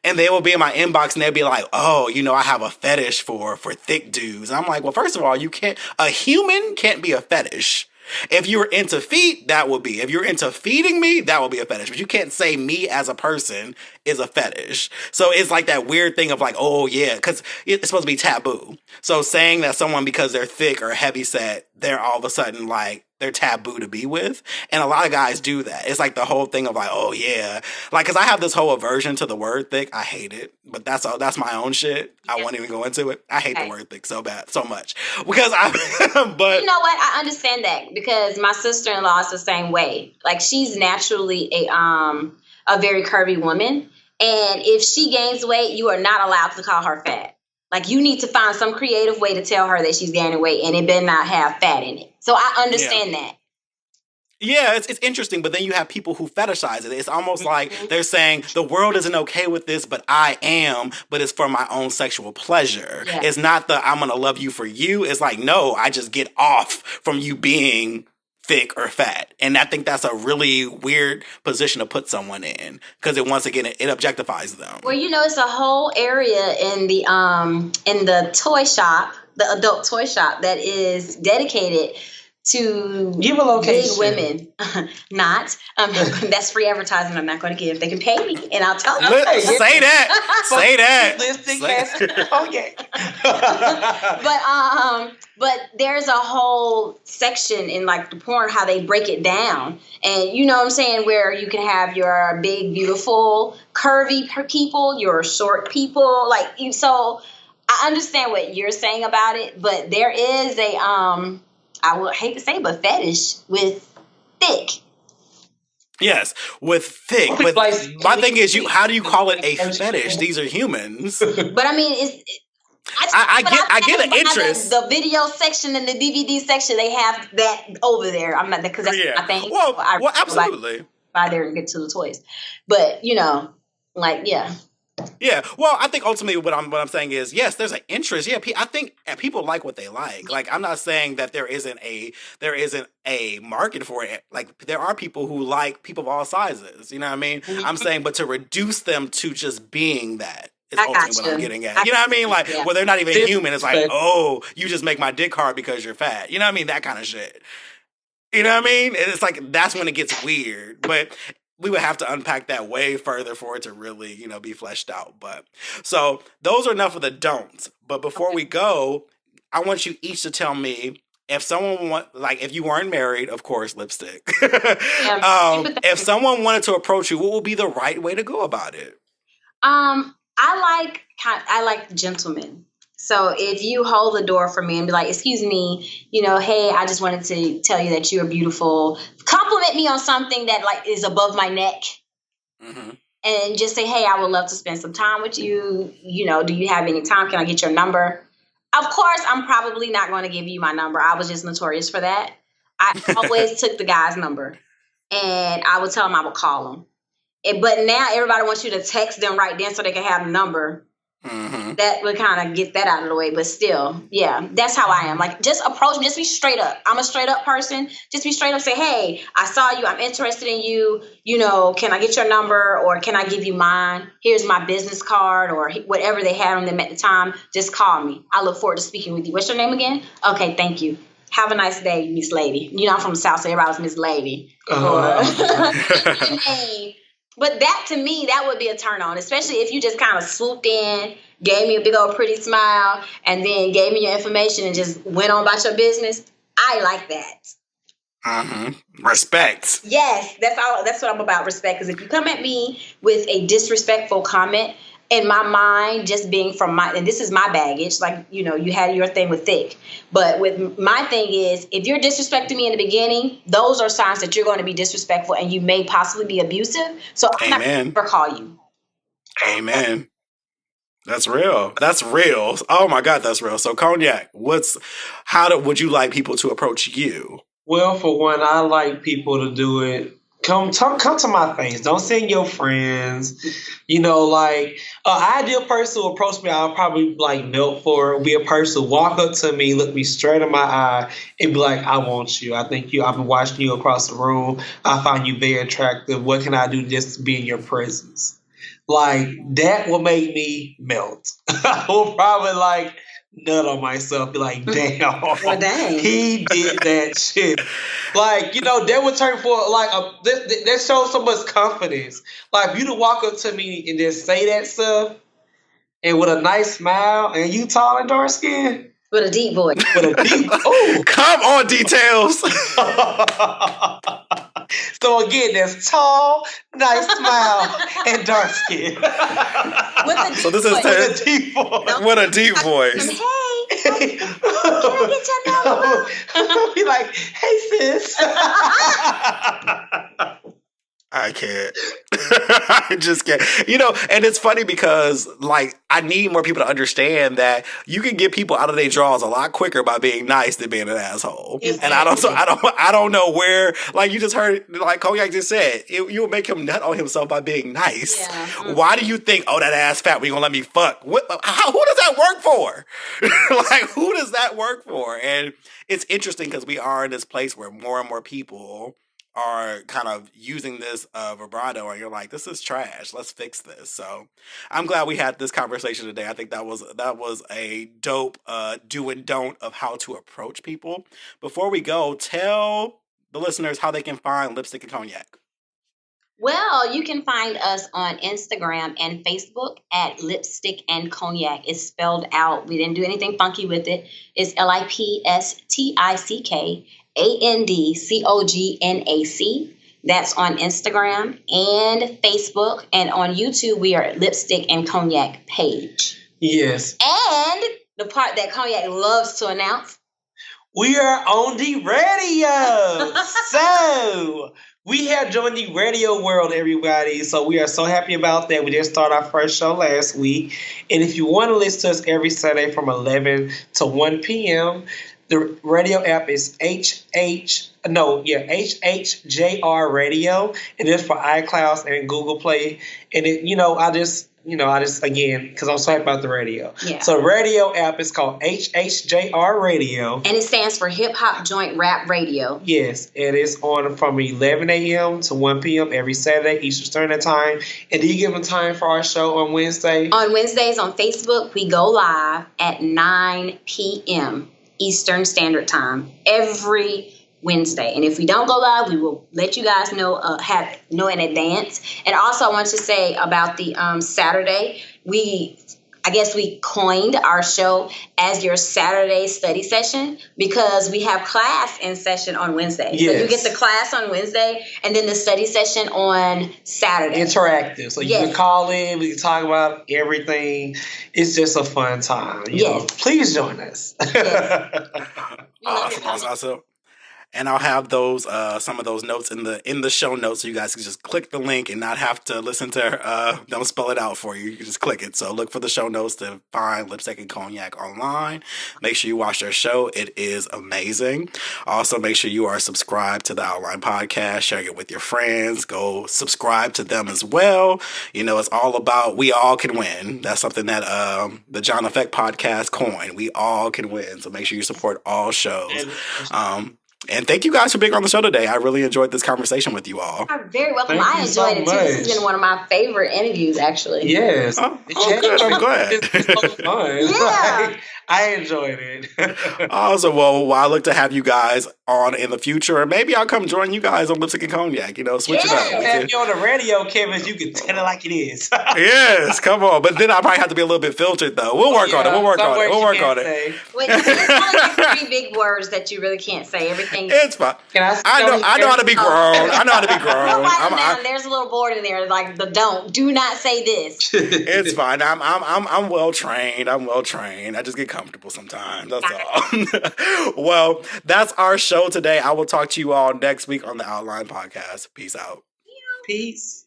And they will be in my inbox and they'll be like, oh, I have a fetish for thick dudes. And I'm like, well, first of all, a human can't be a fetish. If you're into feet, that would be. If you're into feeding me, that will be a fetish. But you can't say me as a person is a fetish. So it's like that weird thing of like, oh yeah, because it's supposed to be taboo. So saying that someone, because they're thick or heavy set, they're all of a sudden like, they're taboo to be with. And a lot of guys do that. It's like the whole thing of like, oh yeah. Like, because I have this whole aversion to the word thick. I hate it. But that's my own shit. I won't even go into it. I hate the word thick so much. Because but you know what? I understand that because my sister-in-law is the same way. Like, she's naturally a very curvy woman. And if she gains weight, you are not allowed to call her fat. Like, you need to find some creative way to tell her that she's gaining weight and it better not have fat in it. So I understand that. Yeah, it's interesting, but then you have people who fetishize it. It's almost like they're saying the world isn't okay with this, but I am, but it's for my own sexual pleasure. Yeah. It's not the I'm going to love you for you. It's like, no, I just get off from you being thick or fat. And I think that's a really weird position to put someone in because once again, it objectifies them. Well, it's a whole area in the toy shop, the adult toy shop that is dedicated to give a location. Big women. Not. That's free advertising I'm not going to give. They can pay me and I'll tell them. Say that. Say that. But there's a whole section in like the porn, how they break it down. And you know what I'm saying? Where you can have your big, beautiful, curvy people, your short people. So I understand what you're saying about it, but there is I would hate to say, but fetish with thick. Yes, with thick. But my thing is, how do you call it a fetish? These are humans. But I mean, I get an interest. The video section and the DVD section, they have that over there. I'm not because that's my thing. Well, absolutely. Buy there and get to the toys, but yeah. Yeah, well, I think ultimately what I'm saying is, yes, there's an interest. Yeah, I think people like what they like. Like, I'm not saying that there isn't a market for it. Like, there are people who like people of all sizes. You know what I mean? I'm saying, but to reduce them to just being that is ultimately what I'm getting at. You know what I mean? Like, well, they're not even human. It's like, oh, you just make my dick hard because you're fat. You know what I mean? That kind of shit. You know what I mean? And it's like, that's when it gets weird. But we would have to unpack that way further for it to really, be fleshed out. But so those are enough of the don'ts. But before we go, I want you each to tell me if someone if you weren't married, of course, lipstick. If someone wanted to approach you, what would be the right way to go about it? I like gentlemen. So if you hold the door for me and be like, excuse me, hey, I just wanted to tell you that you're beautiful. Compliment me on something that is above my neck. Mm-hmm. and just say, hey, I would love to spend some time with you. You know, do you have any time? Can I get your number? Of course, I'm probably not going to give you my number. I was just notorious for that. I always took the guy's number, and I would tell him I would call him. But now everybody wants you to text them right then so they can have the number. Mm-hmm. That would kind of get that out of the way. But still, yeah, that's how I am. Like, just approach me. Just be straight up. I'm a straight up person. Just be straight up. Say, hey, I saw you. I'm interested in you. You know, can I get your number, or can I give you mine? Here's my business card, or whatever they had on them at the time. Just call me. I look forward to speaking with you. What's your name again? Okay, thank you. Have a nice day, Miss Lady. You know, I'm from the South, so everybody's Miss Lady. But that, to me, that would be a turn on, especially if you just kind of swooped in, gave me a big old pretty smile, and then gave me your information and just went on about your business. I like that. Mm-hmm. Respect. Yes, that's what I'm about, respect. Because if you come at me with a disrespectful comment, in my mind, just being from and this is my baggage, like, you know, you had your thing with thick. But with my thing is, if you're disrespecting me in the beginning, those are signs that you're going to be disrespectful and you may possibly be abusive. So I'm not going to call you. Amen. That's real. That's real. Oh my God, that's real. So Cognac, would you like people to approach you? Well, for one, I like people to do it. Come to my face. Don't send your friends. You know, like, an ideal person who approach me, I'll probably like melt for. Be a person who walk up to me, look me straight in my eye, and be like, I want you. I think I've been watching you across the room. I find you very attractive. What can I do just to be in your presence? Like, that will make me melt. I will probably like nut on myself, be like, damn, well, dang. He did that shit. Like, you know, that would turn for like that shows so much confidence. Like, if you to walk up to me and just say that stuff, and with a nice smile, and you tall and dark skin, with a deep voice, oh, come on, details. So again, there's tall, nice smile, and dark skin. So this is with a deep voice. What a deep voice. Hey, can I get your number? Be like, hey sis. I can't. I just can't. You know, and it's funny because, like, I need more people to understand that you can get people out of their draws a lot quicker by being nice than being an asshole. Exactly. And I don't know where. Like you just heard, like Cognac just said, you'll make him nut on himself by being nice. Yeah. Mm-hmm. Why do you think? Oh, that ass fat. We gonna let me fuck? Who does that work for? Like, who does that work for? And it's interesting because we are in this place where more and more people are kind of using this vibrato, and you're like, this is trash. Let's fix this. So I'm glad we had this conversation today. I think that was a dope do and don't of how to approach people. Before we go, tell the listeners how they can find Lipstick and Cognac. Well, you can find us on Instagram and Facebook at Lipstick and Cognac. It's spelled out. We didn't do anything funky with it. It's LIPSTICKANDCOGNAC. That's on Instagram and Facebook. And on YouTube, we are at Lipstick and Cognac page. Yes. And the part that Cognac loves to announce, we are on the radio. So we have joined the radio world, everybody. So we are so happy about that. We just started our first show last week. And if you want to listen to us every Saturday from 11 to 1 p.m., the radio app is HHJR Radio, and it's for iCloud and Google Play. And I just again, because I'm so happy about the radio. Yeah. So the radio app is called HHJR Radio, and it stands for Hip Hop Joint Rap Radio. Yes, and it's on from 11 a.m. to 1 p.m. every Saturday Eastern Standard Time. And do you give them time for our show on Wednesday? On Wednesdays on Facebook, we go live at 9 p.m. Eastern Standard Time every Wednesday. And if we don't go live, we will let you guys know in advance. And also I want to say about the Saturday, I guess we coined our show as your Saturday study session because we have class in session on Wednesday. Yes. So you get the class on Wednesday and then the study session on Saturday. Interactive. So you can call in, we can talk about everything. It's just a fun time. You know. Please join us. Yes. Awesome. And I'll have those some of those notes in the show notes, so you guys can just click the link and not have to listen to them spell it out for you. You can just click it. So look for the show notes to find Lipstick and Cognac online. Make sure you watch their show. It is amazing. Also, make sure you are subscribed to the Outline Podcast. Share it with your friends. Go subscribe to them as well. You know, it's all about we all can win. That's something that the John Effect podcast coined. We all can win. So make sure you support all shows. And thank you guys for being on the show today. I really enjoyed this conversation with you all. You're very welcome. Thank I you so enjoyed it too. This has much. been one of my favorite interviews, actually. Yes. Oh, good. I'm glad. It's so fun. Yeah. Like, I enjoyed it. Awesome. Well, I look to have you guys on in the future, and maybe I'll come join you guys on Lipstick and Cognac. You know, switch it up. We Have can- you on the radio, Kevin, you can tell it like it is. Yes, come on. But then I probably have to be a little bit filtered, though. We'll work on it. We'll work on it. We'll work on it. Wait, there's only 3 big words that you really can't say. Everything. It's fine. Can I know how to be grown. I know how to be Don't grown. write them down. There's a little board in there like the don't. Do not say this. It's fine. I'm well trained. I'm well trained. I just get comfortable sometimes. That's all. Well, that's our show today. I will talk to you all next week on the Outline Podcast. Peace out. Peace.